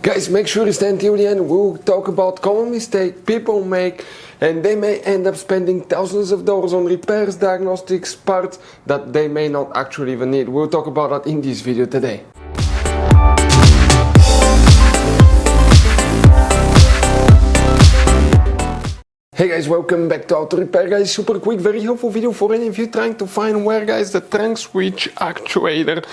Guys, make sure you stay until the end. We'll talk about common mistakes people make, and they may end up spending thousands of dollars on repairs, diagnostics, parts that they may not actually even need. We'll talk about that in this video today. Hey guys, welcome back to Auto Repair. Guys, super quick, very helpful video for any of you trying to find where, guys, the trunk switch actuator,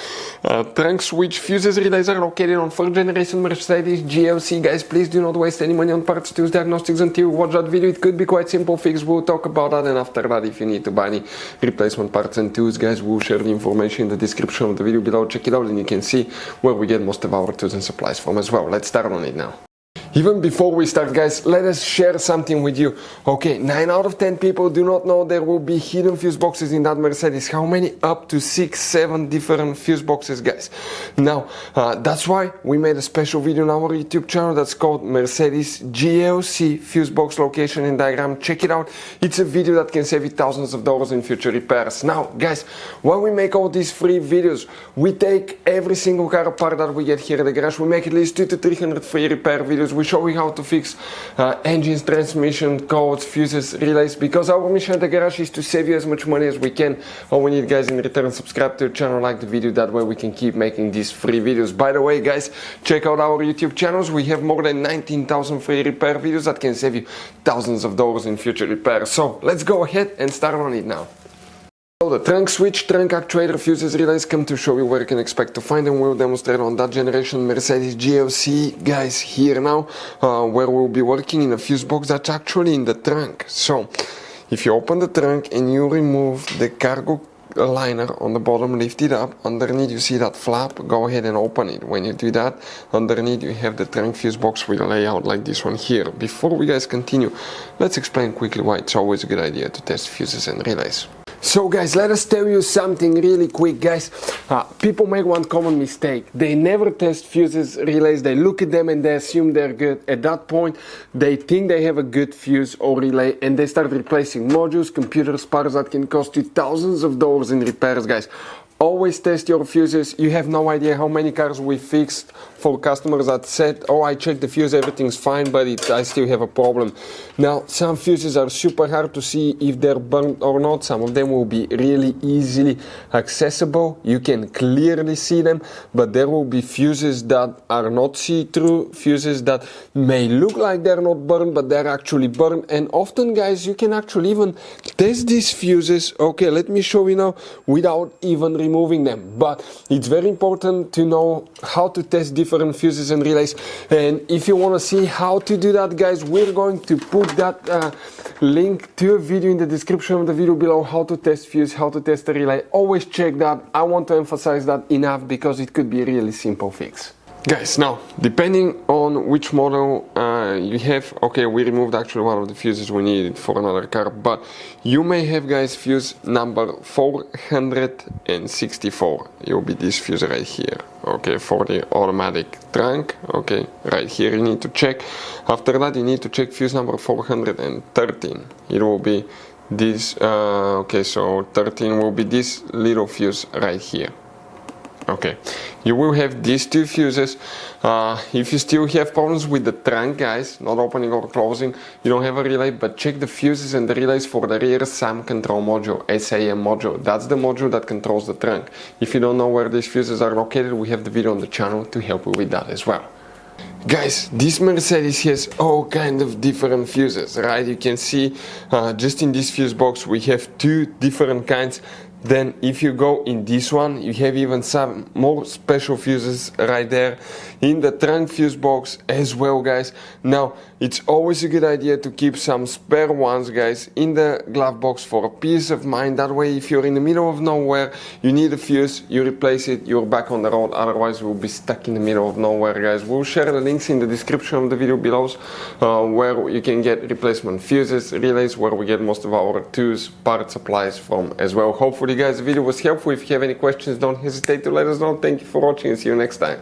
trunk switch fuses relays are located on 4th generation Mercedes GLC. Guys, please do not waste any money on parts, tools, diagnostics until you watch that video. It could be quite simple fix. We'll talk about that, and after that, if you need to buy any replacement parts and tools, guys, we'll share the information in the description of the video below. Check it out and you can see where we get most of our tools and supplies from as well. Let's start on it now. Even before we start, guys, let us share something with you. Okay, 9 out of 10 people do not know there will be hidden fuse boxes in that Mercedes. How many? Up to 6, 7 different fuse boxes, guys. Now, that's why we made a special video on our YouTube channel that's called Mercedes GLC fuse box location and diagram. Check it out. It's a video that can save you thousands of dollars in future repairs. Now, guys, while we make all these free videos, we take every single car apart that we get here at the garage. We make at least 200 to 300 free repair videos. We show you how to fix engines, transmission, codes, fuses, relays, because our mission at the garage is to save you as much money as we can. All we need, guys, in return, subscribe to the channel, like the video, that way we can keep making these free videos. By the way, guys, check out our YouTube channels. We have more than 19,000 free repair videos that can save you thousands of dollars in future repairs. So let's go ahead and start on it now. So the trunk switch, trunk actuator, fuses, relays come to show you where you can expect to find them. We'll demonstrate on that generation Mercedes GLC, guys, here now, where we'll be working in a fuse box that's actually in the trunk. So if you open the trunk and you remove the cargo liner on the bottom, lift it up, underneath you see that flap, go ahead and open it. When you do that, underneath you have the trunk fuse box with a layout like this one here. Before we guys continue, let's explain quickly why it's always a good idea to test fuses and relays. So guys, let us tell you something really quick, guys. People make one common mistake. They never test fuses, relays. They look at them and they assume they're good. At that point, they think they have a good fuse or relay and they start replacing modules, computers, parts that can cost you thousands of dollars in repairs, guys. Always test your fuses. You have no idea how many cars we fixed for customers that said, oh, I checked the fuse, everything's fine, but I still have a problem. Now, some fuses are super hard to see if they're burnt or not. Some of them will be really easily accessible. You can clearly see them, but there will be fuses that are not see-through, fuses that may look like they're not burned, but they're actually burned. And often, guys, you can actually even test these fuses. Okay, let me show you now without even removing them. But it's very important to know how to test different fuses and relays, and if you want to see how to do that, guys, we're going to put that link to a video in the description of the video below, how to test fuse, how to test a relay. Always check that. I want to emphasize that enough because it could be a really simple fix. Guys, now, depending on which model you have, okay, we removed actually one of the fuses we needed for another car, but you may have, guys, fuse number 464. It will be this fuse right here, okay, for the automatic trunk, okay, right here you need to check. After that, you need to check fuse number 413. It will be this, okay, so 13 will be this little fuse right here. Okay, you will have these two fuses. If you still have problems with the trunk, guys, not opening or closing, you don't have a relay, but check the fuses and the relays for the rear SAM control module, SAM module. That's the module that controls the trunk. If you don't know where these fuses are located, we have the video on the channel to help you with that as well. Guys, this Mercedes has all kind of different fuses, right? You can see just in this fuse box we have 2 different kinds. Then if you go in this one, you have even some more special fuses right there in the trunk fuse box as well, guys. Now, it's always a good idea to keep some spare ones, guys, in the glove box for a peace of mind. That way, if you're in the middle of nowhere, you need a fuse, you replace it, you're back on the road. Otherwise, we'll be stuck in the middle of nowhere, guys. We'll share the links in the description of the video below, where you can get replacement fuses, relays, where we get most of our tools, part supplies from as well. Hopefully, guys, the video was helpful. If you have any questions, don't hesitate to let us know. Thank you for watching and see you next time.